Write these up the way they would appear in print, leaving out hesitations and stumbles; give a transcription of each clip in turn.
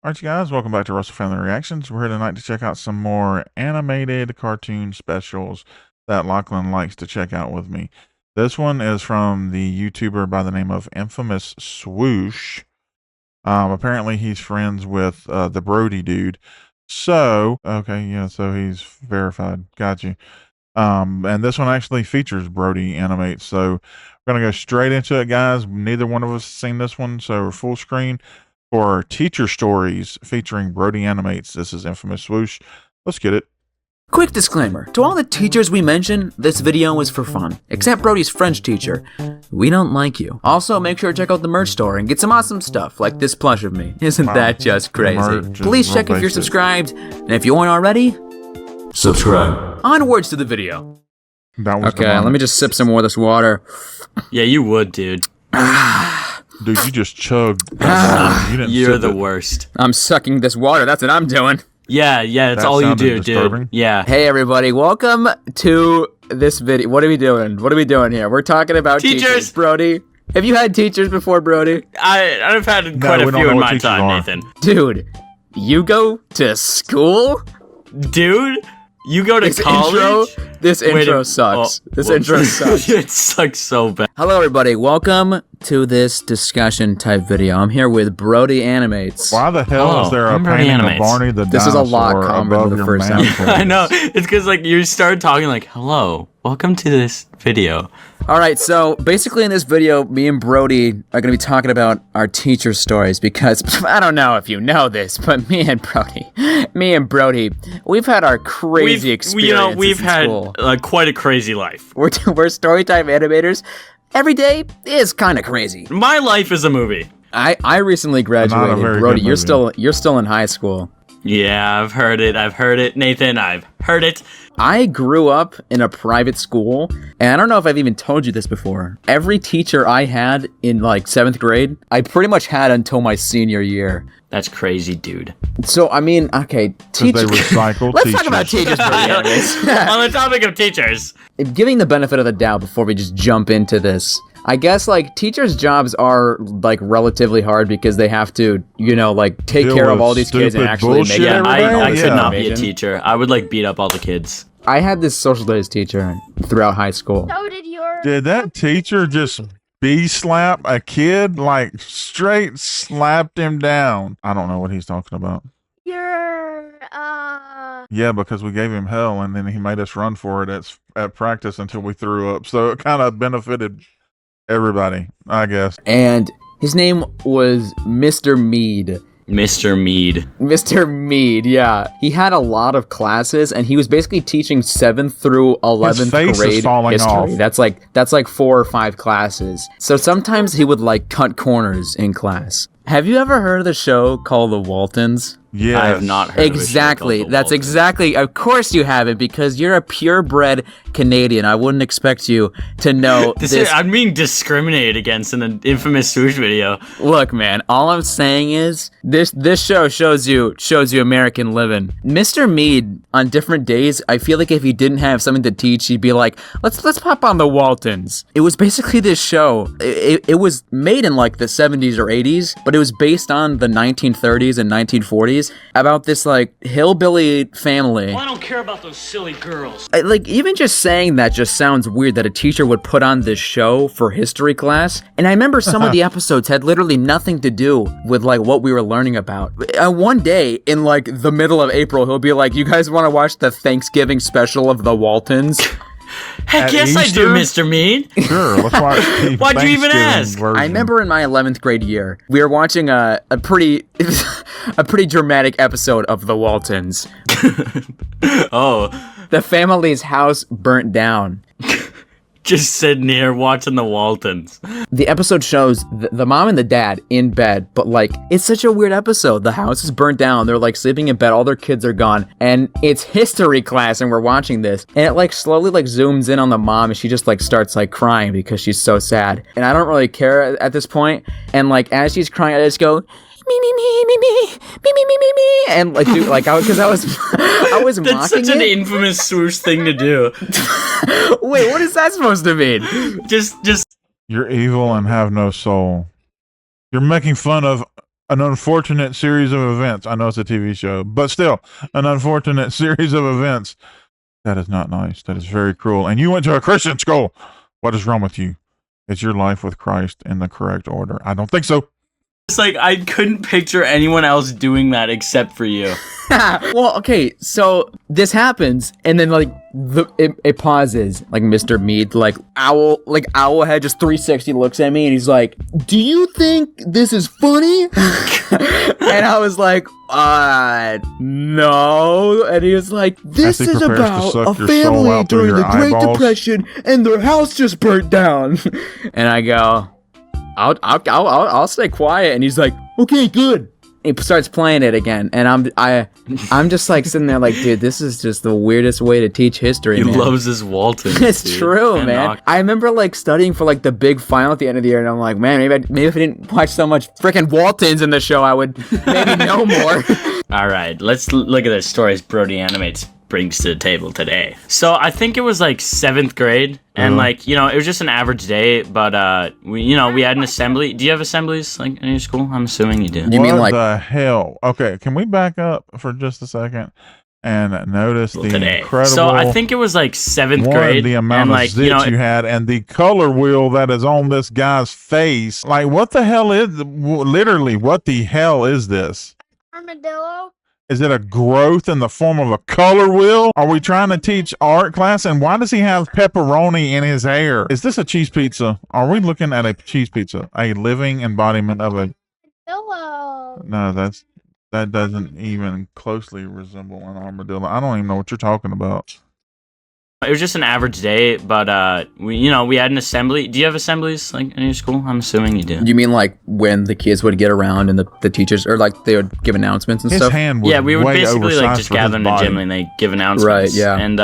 Alright, you guys, welcome back to Russell Family Reactions. We're here tonight to check out some more animated cartoon specials that Lachlan likes to check out with me. This one is from the YouTuber by the name of Infamous Swoosh. Apparently he's friends with the Brody dude. So, okay, yeah, so he's verified. Got you. And this one actually features BrodyAnimates. So we're going to go straight into it, guys. Neither one of us has seen this one, so we're full screen. For Teacher Stories featuring BrodyAnimates. This is Infamous Swoosh. Let's get it. Quick disclaimer, to all the teachers we mentioned, this video is for fun. Except Brody's French teacher. We don't like you. Also, make sure to check out the merch store and get some awesome stuff, like this plush of me. Isn't that just crazy? Please check if you're subscribed, and if you aren't already, subscribe. Onwards to the video. Okay, let me just sip some more of this water. Yeah, you would, dude. Dude, you just chugged that water. You're the worst. I'm sucking this water, that's what I'm doing. Yeah, that's all you do, dude. Yeah. Hey everybody, welcome to this video. What are we doing? What are we doing here? We're talking about teachers. Brody, have you had teachers before, Brody? I've had quite a few in my time, Nathan. Dude, you go to school? Dude, you go to college? This intro sucks. This intro sucks. It sucks so bad. Hello everybody, welcome to this discussion type video. I'm here with BrodyAnimates. Why the hell is there a painting of Barney the dinosaur? This is a lot calmer than the first time. I know, it's because like you start talking like, hello, welcome to this video. Alright, so basically in this video, me and Brody are going to be talking about our teacher stories because, I don't know if you know this, but me and Brody, we've had our crazy experiences we've in had school. Quite a crazy life. We're storytime animators. Every day is kind of crazy. My life is a movie. I recently graduated. Brody, you're still in high school. Yeah, I've heard it. Nathan, I've heard it. I grew up in a private school, and I don't know if I've even told you this before. Every teacher I had in like 7th grade, I pretty much had until my senior year. That's crazy, dude. So, I mean, okay, teachers. They recycle Let's talk about teachers. On the topic of teachers. Giving the benefit of the doubt before we just jump into this. I guess, like, teachers' jobs are, like, relatively hard because they have to, you know, like, take care of all these kids and actually make Yeah, I could not be a information. teacher. I would, like, beat up all the kids. I had this social studies teacher throughout high school. So did your... Did that teacher just slap a kid? Like, straight slapped him down. I don't know what he's talking about. Yeah, because we gave him hell, and then he made us run for it at practice until we threw up. So it kind of benefited everybody, I guess. And his name was Mr. Mead. Mr. Mead. Mr. Mead, yeah. He had a lot of classes, and he was basically teaching 7th through 11th grade history. That's like 4 or 5 classes. So sometimes he would like cut corners in class. Have you ever heard of the show called The Waltons? Yeah, I have not heard Exactly. of it. That's exactly. Of course you haven't, because you're a purebred Canadian. I wouldn't expect you to know this. I'm being discriminated against in an Infamous Swoosh video. Look, man. All I'm saying is this show shows you American living. Mr. Mead, on different days, I feel like if he didn't have something to teach, he'd be like, let's pop on The Waltons. It was basically this show. It was made in like the 70s or 80s, but it was based on the 1930s and 1940s. About this like hillbilly family. Well, I don't care about those silly girls. Like even just saying that just sounds weird that a teacher would put on this show for history class. And I remember some of the episodes had literally nothing to do with like what we were learning about. One day in like the middle of April, he'll be like, "You guys want to watch the Thanksgiving special of the Waltons?" Heck yes, I do, Mr. Mead. Sure, let's watch. Why'd you even ask? Version. I remember in my 11th grade year, we were watching a pretty dramatic episode of The Waltons. Oh. The family's house burnt down. Just sitting here watching the Waltons. The episode shows the mom and the dad in bed, but like, it's such a weird episode. The house is burnt down. They're like sleeping in bed. All their kids are gone. And it's history class and we're watching this. And it like slowly like zooms in on the mom and she just like starts like crying because she's so sad. And I don't really care at this point. And like, as she's crying, I just go, me, and like, dude, like, I was That's mocking such an it. Infamous Swoosh thing to do. Wait, what is that supposed to mean? Just You're evil and have no soul. You're making fun of an unfortunate series of events. I know it's a TV show, but still, an unfortunate series of events. That is not nice. That is very cruel. And you went to a Christian school. What is wrong with you? Is your life with Christ in the correct order? I don't think so. It's like I couldn't picture anyone else doing that except for you. Well, okay, so this happens, and then like it pauses. Like Mr. Mead, like Owlhead just 360 looks at me, and he's like, "Do you think this is funny?" And I was like, no. And he was like, "This is about a family during the Great Depression, and their house just burnt down." And I go, I'll stay quiet. And he's like, "Okay, good." And he starts playing it again, and I'm just like sitting there like, dude, this is just the weirdest way to teach history. He man. loves his Walton. It's dude. true, And man. I remember like studying for like the big final at the end of the year, and I'm like, man, maybe if I didn't watch so much freaking Waltons in the show, I would maybe know more. All right, let's look at the stories BrodyAnimates brings to the table today. So I think it was like 7th grade, and like, you know, it was just an average day, but we had an assembly. Do you have assemblies like in your school? I'm assuming you do. You mean like the hell? Okay, can we back up for just a second and notice the incredible? So I think it was like 7th grade, the amount and of like, zits you had, and the color wheel that is on this guy's face. Like, what the hell is? Literally, what the hell is this? Armadillo. Is it a growth in the form of a color wheel? Are we trying to teach art class? And why does he have pepperoni in his hair? Is this a cheese pizza? Are we looking at a cheese pizza? A living embodiment of a... Armadillo. No, that doesn't even closely resemble an armadillo. I don't even know what you're talking about. It was just an average day, but we had an assembly. Do you have assemblies like in your school? I'm assuming you do. You mean like when the kids would get around and the teachers, or like they would give announcements and His stuff? hand was Yeah, we would way basically like oversized just for his gather in the body. gym and they give announcements. Right, yeah. And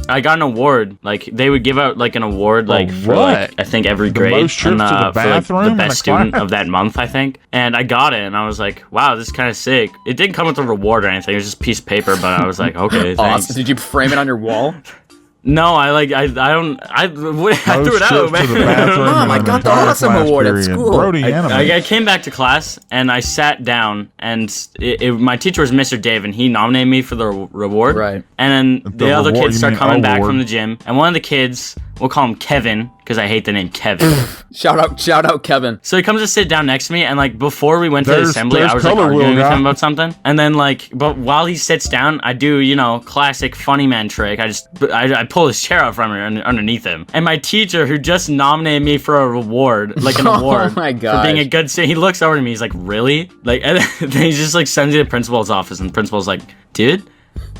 I got an award. Like they would give out like an award like for what? like I think every The grade most trips to the for like bathroom the in best the student class? of that month, I think. And I got it, and I was like, wow, this is kind of sick. It didn't come with a reward or anything. It was just a piece of paper, but I was like, okay, thanks. Awesome. Did you frame it on your wall? No, I threw it out, man. Mom, I got the awesome award at school. BrodyAnimates. I came back to class and I sat down, and my teacher was Mr. Dave, and he nominated me for the reward. Right. And then the other reward, kids you start mean coming back award. from the gym, and one of the kids, we'll call him Kevin because I hate the name Kevin. Shout out, Kevin. So he comes to sit down next to me, and like before we went to the assembly, there's I was like color wheel arguing with guy. him about something, and then like, but while he sits down, I do classic funny man trick. I pull his chair out from underneath him, and my teacher who just nominated me for a reward, like an award, my for gosh. being a good student, he looks over to me, he's like, really? Like, and then he just like sends me to the principal's office, and the principal's like, dude,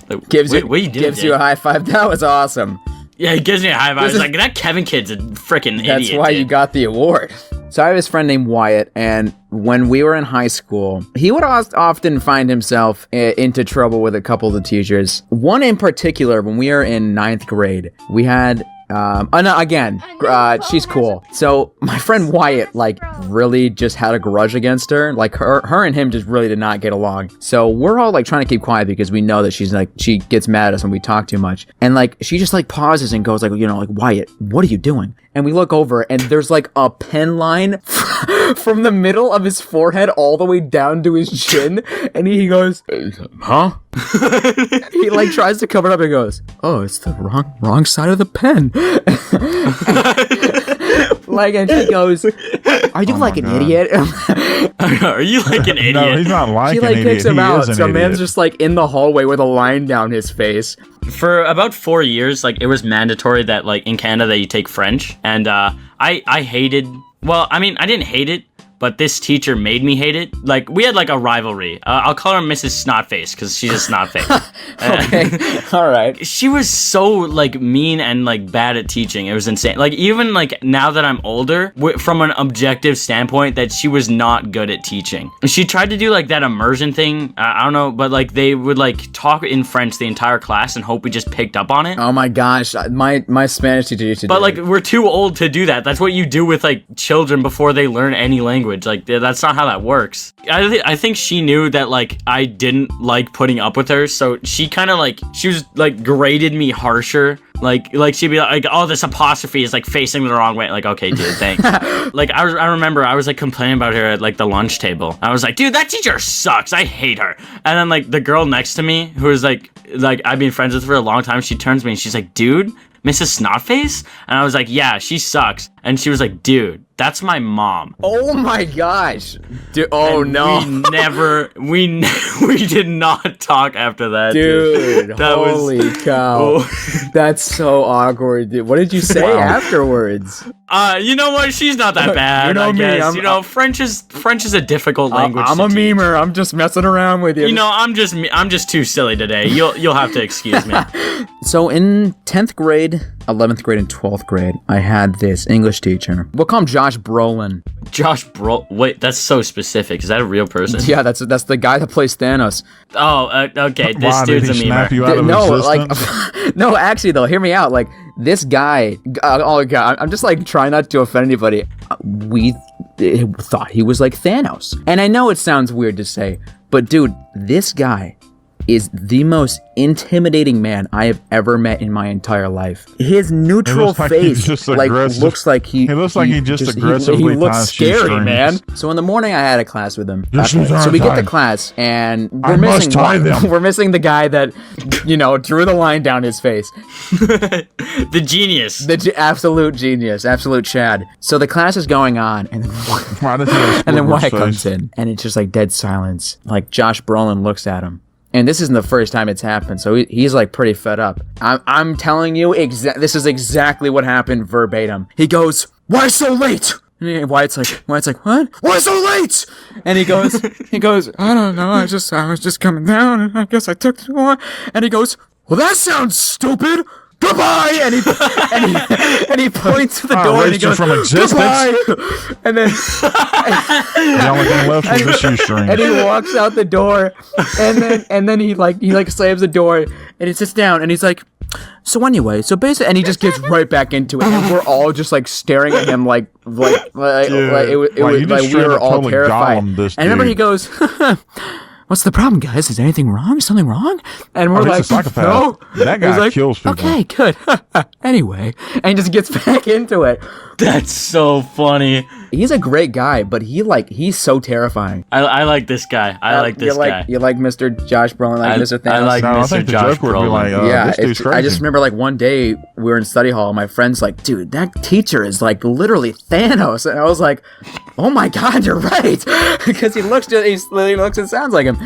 like, Gives what are you doing? you a high five. That was awesome. Yeah, he gives me a high five. This He's is- like, that Kevin kid's a freaking idiot. That's why dude. you got the award. So I have this friend named Wyatt, and when we were in high school, he would often find himself into trouble with a couple of the teachers. One in particular, when we were in 9th grade, we had she's cool. So my friend Wyatt, like, really just had a grudge against her. Like, her and him just really did not get along. So we're all like trying to keep quiet because we know that she gets mad at us when we talk too much. And like, she just like pauses and goes like, like, Wyatt, what are you doing? And we look over, and there's like a pen line from the middle of his forehead all the way down to his chin. And he goes, huh? He like tries to cover it up and goes, oh, it's the wrong side of the pen. Like, and she goes, are you like an God. idiot? Are you like an idiot? No, he's not like She an like idiot. kicks him He out. is an So idiot. man's just like in the hallway with a line down his face. For about 4 years, like, it was mandatory that, like, in Canada that you take French, and I hated, well, I mean, I didn't hate it, but this teacher made me hate it. Like, we had like a rivalry. I'll call her Mrs. Snotface because she's a snotface. Okay, all right. She was so like mean and like bad at teaching. It was insane. Like, even like now that I'm older, from an objective standpoint, that she was not good at teaching. She tried to do like that immersion thing. I don't know, but like they would like talk in French the entire class and hope we just picked up on it. Oh my gosh, my Spanish teacher used to do But like, it. we're too old to do that. That's what you do with like children before they learn any language. Like, that's not how that works. I think she knew that like I didn't like putting up with her, so she kind of like, she was like graded me harsher Like she'd be like, oh, this apostrophe is like facing the wrong way. Like, okay, dude, thanks. Like I remember I was like complaining about her at like the lunch table. I was like, dude, that teacher sucks. I hate her. And then like the girl next to me, who was like I've been friends with her for a long time, she turns to me and she's like, dude, Mrs. Snotface? And I was like, yeah, she sucks. And she was like, dude, that's my mom. Oh my gosh. Dude, oh And no. we did not talk after that, Dude, That was- holy cow. That's so awkward, dude. What did you say afterwards? You know what? She's not that bad. You know I me, guess. I'm- French is a difficult language. I'm to a teach. memer. I'm just messing around with you. You know, I'm just too silly today. You'll have to excuse me. So in 10th grade, 11th grade, and 12th grade, I had this English teacher. We'll call him Josh Brolin. Josh wait, that's so specific. Is that a real person? Yeah, that's the guy that plays Thanos. Oh, okay. This Why did dude's a he snap memer. you out of No, existence? like, no, actually though, hear me out. Like this guy, oh god, I'm just like trying not to offend anybody. We thought he was like Thanos, and I know it sounds weird to say, but dude, this guy is the most intimidating man I have ever met in my entire life. His neutral looks like he's face just like aggressive. looks like he looks like he just aggressively he looks ties scary, shoestrings. man. So in the morning I had a class with him. Your shoes So aren't we get to tied. class and I we're must missing tie them. we're missing the guy that drew the line down his face. The genius. The absolute genius, absolute Chad. So the class is going on, and then Why does he have and then Squidward's Wyatt face? comes in, and it's just like dead silence. Like Josh Brolin looks at him, and this isn't the first time it's happened, so he's like pretty fed up. I'm telling you, this is exactly what happened verbatim. He goes, "Why so late?" And Wyatt's like, "What? Why so late?" And he goes, "I don't know. I was just coming down, and I guess I took too long." And he goes, "Well, that sounds stupid. Goodbye!" And he points to the I door and he erased you goes, from existence. "Goodbye!" And then The only thing left was the shoestring. and he walks out the door, and then he slams the door and he sits down and he's like, "So anyway, so basically," and he just gets right back into it, and we're all just like staring at him like it was you just like we straight were up all totally terrified. Gollum this And remember dude. he goes, "What's the problem, guys? Is anything wrong? Is something wrong?" And we're he's like, a psychopath. "No." That guy He's like, kills people. "Okay, good." Anyway, and he just gets back into it. That's so funny. He's a great guy, but he's so terrifying. I like this guy. I like this guy. You like Mr. Josh Brolin, like Mr. Thanos? I like No, I Mr. think the Josh joke would be Brolin. like, Yeah, this dude's crazy. I just remember like one day we were in study hall. My friend's like, "Dude, that teacher is like literally Thanos," and I was like, "Oh my god, you're right," because he looks and sounds like him.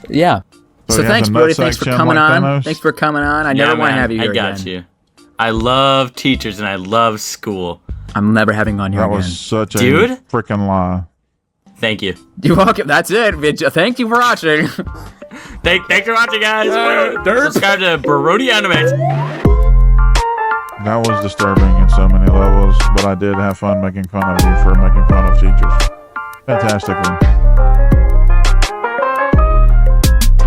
Yeah. So So he has thanks, a Brody. nutsack Thanks for chin coming like on. Thanos? Thanks for coming on. I Yeah, never want to man, have you here I got again. you. I love teachers and I love school. I'm never having on here That again. was such a Dude? freaking lie. Thank you. You're welcome. That's it. Thank you for watching. Thanks for watching, guys. derp. Subscribe to BrodyAnimates. That was disturbing in so many levels, but I did have fun making fun of you for making fun of teachers. Fantastically.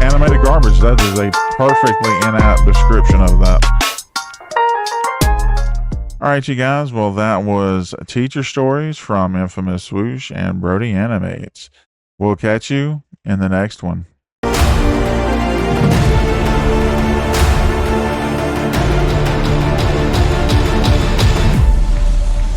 Animated garbage, that is a perfectly inapt description of that. Alright, you guys, well, that was Teacher Stories from Infamous Swoosh and BrodyAnimates. We'll catch you in the next one.